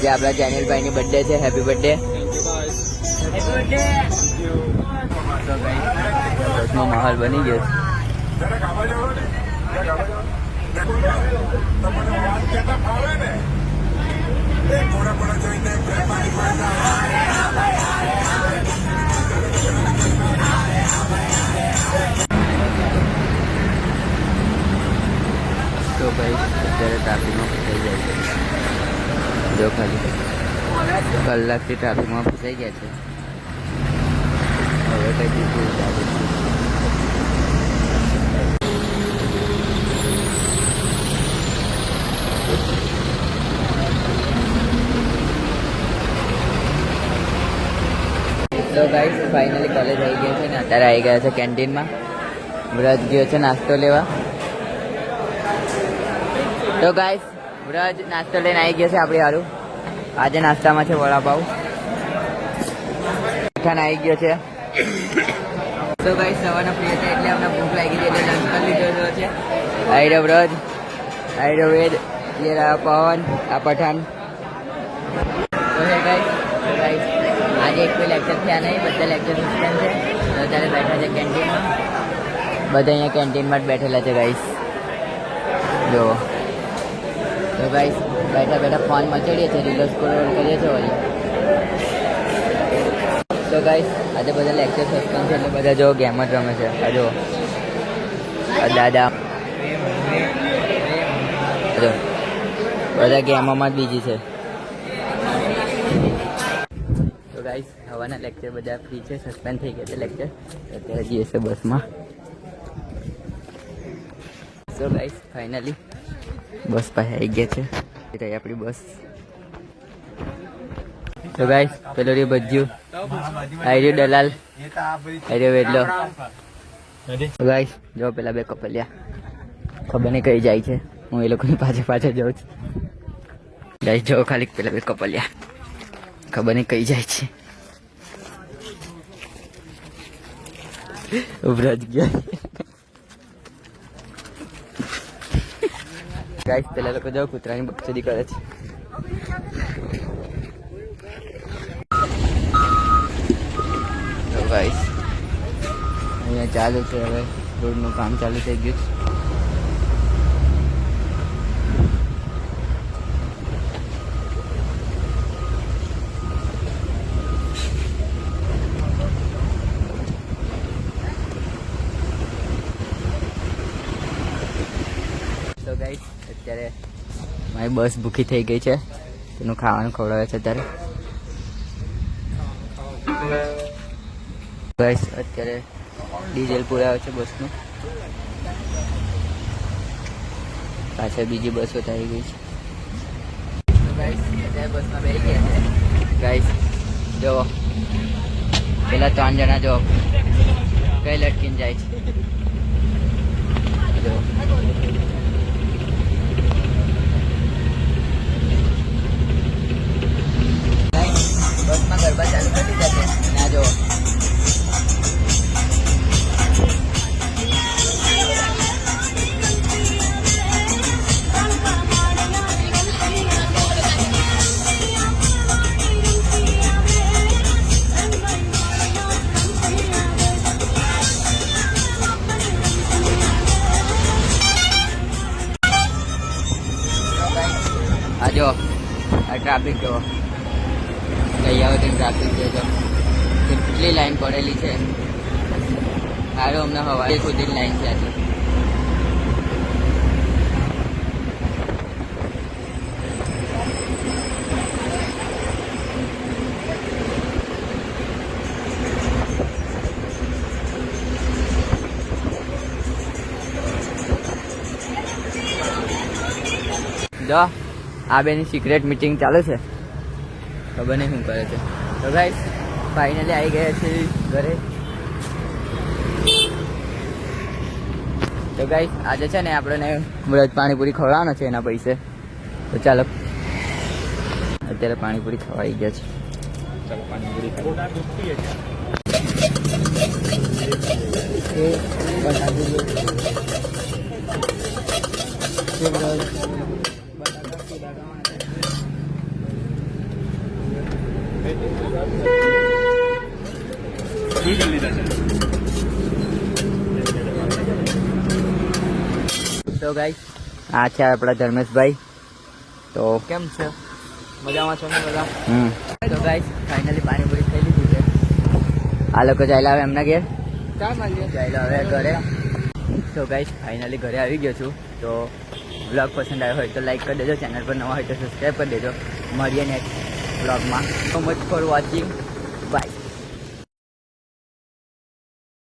આજે આપણા જેનિલભાઈ ની બર્થડે છે. Happy birthday. બસનો માહોલ બની ગયો તો ભાઈ અત્યારે ટ્રાફિકમાં ફસાઈ જાય છે. જો ખાલી કલાકથી ટ્રાફિકમાં ફસાઈ ગયા છે. હવે કઈ દીધું ચાલુ છે. તો ગાઈસ ફાઇનલી કોલેજ આવી ગયો છે ને અત્યારે આવી ગયા છે કેન્ટીનમાં. વ્રજ ગયો છે નાસ્તો લેવા. તો ગાઈસ વ્રજ નાસ્તો લઈને આવી ગયો છે આપણી હારું. આજે નાસ્તામાં છે વડાપાવ. મીઠાન આવી ગયો છે. તો ગાઈસ સવારના ફ્રી હતા એટલે અમને ભૂખ લાગી ગઈ એટલે લંચ કરી લીધો છે. આઈ રહ્યો વ્રજ, આઈ રહ્યો વેદ, ये रहा पवन, આ પઠાણ. તો હે ગાઈસ આજે એક કોઈ લેક્ચર થયા નહીં, બધા લેક્ચર સસ્પેન્ડ છે. તો અત્યારે બેઠા છે કેન્ટીનમાં. બધા અહીંયા કેન્ટીનમાં જ બેઠેલા છે ગાઈસ. જો તો ગાઈસ બેઠા બેઠા ફોન મચડીએ છીએ, રીલો સ્ક્રોલ કરીએ છીએ વળી. તો ગાઈસ આજે બધા લેક્ચર સસ્પેન્ડ છે એટલે બધા જો ગેમ જ રમે છે. આ જો દાદા જો બધા ગેમોમાં જ બીજી છે. તો ગાઈસ હવાના લેક્ચર બધા ફ્રી છે, સસ્પેન્ડ થઈ ગયા છે લેક્ચર. અત્યારે જઈએ છે બસમાં. તો ગાઈસ ફાઇનલી બસ પાસે આવી ગયા છે. રહી આપણી બસ. તો ગાઈસ પેલો રે ભજ્યું આર્યો દલાલ આર્યો વેડલો. તો ગાઈસ જો પેલા બે કપલિયા ખબર નહીં કઈ જાય છે. હું એ લોકોની પાછળ પાછળ જાઉં છું. ગાઈસ જો ખાલી પેલા બે કપલિયા ખબર નહીં કઈ જાય છે. ઉભરાજ ગયા ગાઈસ. પેલા લોકો જાઓ કૂતરાની બકચોદી કરે છે. તો ગાઈસ અહીંયા ચાલુ છે, હવે રોડનું કામ ચાલુ થઈ ગયું છે. તો ગાઈસ અત્યારે મારી બસ ભૂખી થઈ ગઈ છે, તેનું ખાવાનું ખવડાવે છે અત્યારે. ગાઈસ અત્યારે ડીઝલ પુરાવે છે બસનું. પાછળ બીજી બસો આવી ગઈ છે. તો ગાઈસ અત્યારે બસમાં બેસી ગયા છે. ગાઈસ જો પેલા 3 જણા જો કઈ લટકીને જાય છે. જો બસમાં ગરબા ચાલુ કરી દીધા છે. ના જો આ જો આ ટ્રાફિક જો કઈ આવે ટ્રાફિક છે. જો કેટલી લાઈન પડેલી છે. સારું હમણાં હવારે સુધીની લાઈન છે આટલી. જો આ બેની સિક્રેટ મીટિંગ ચાલુ છે, ખબર નહીં શું કરે છે. તો ગાઈસ ફાઇનલી આવી ગયા છે ઘરે. તો ગાઈસ આજે છે ને આપણને વ્રજ પાણીપુરી ખવડાવવાનો છે એના પૈસે. તો ચાલો અત્યારે પાણીપુરી ખવાઈ ગયા છે. ચાલો પાણીપુરી તો ગાઈસ આ છે આપણા ધર્મેશભાઈ. તો કેમ છે? મજામાં છો ને બધા? તો ગાઈસ ફાઇનલી પાણીપુરી થઈ લીધી છે. આ લોકો ચાલ્યા આવે એમના ઘેર. ચાલ્યા હવે ઘરે. તો ગાઈસ ફાઇનલી ઘરે આવી ગયો છું. તો બ્લોગ પસંદ આવ્યો હોય તો લાઈક કરી દેજો, ચેનલ પર નવા હોય તો સબસ્ક્રાઈબ કરી દેજો. મળીએ નેક્સ્ટ બ્લોગમાં. So much for watching. By.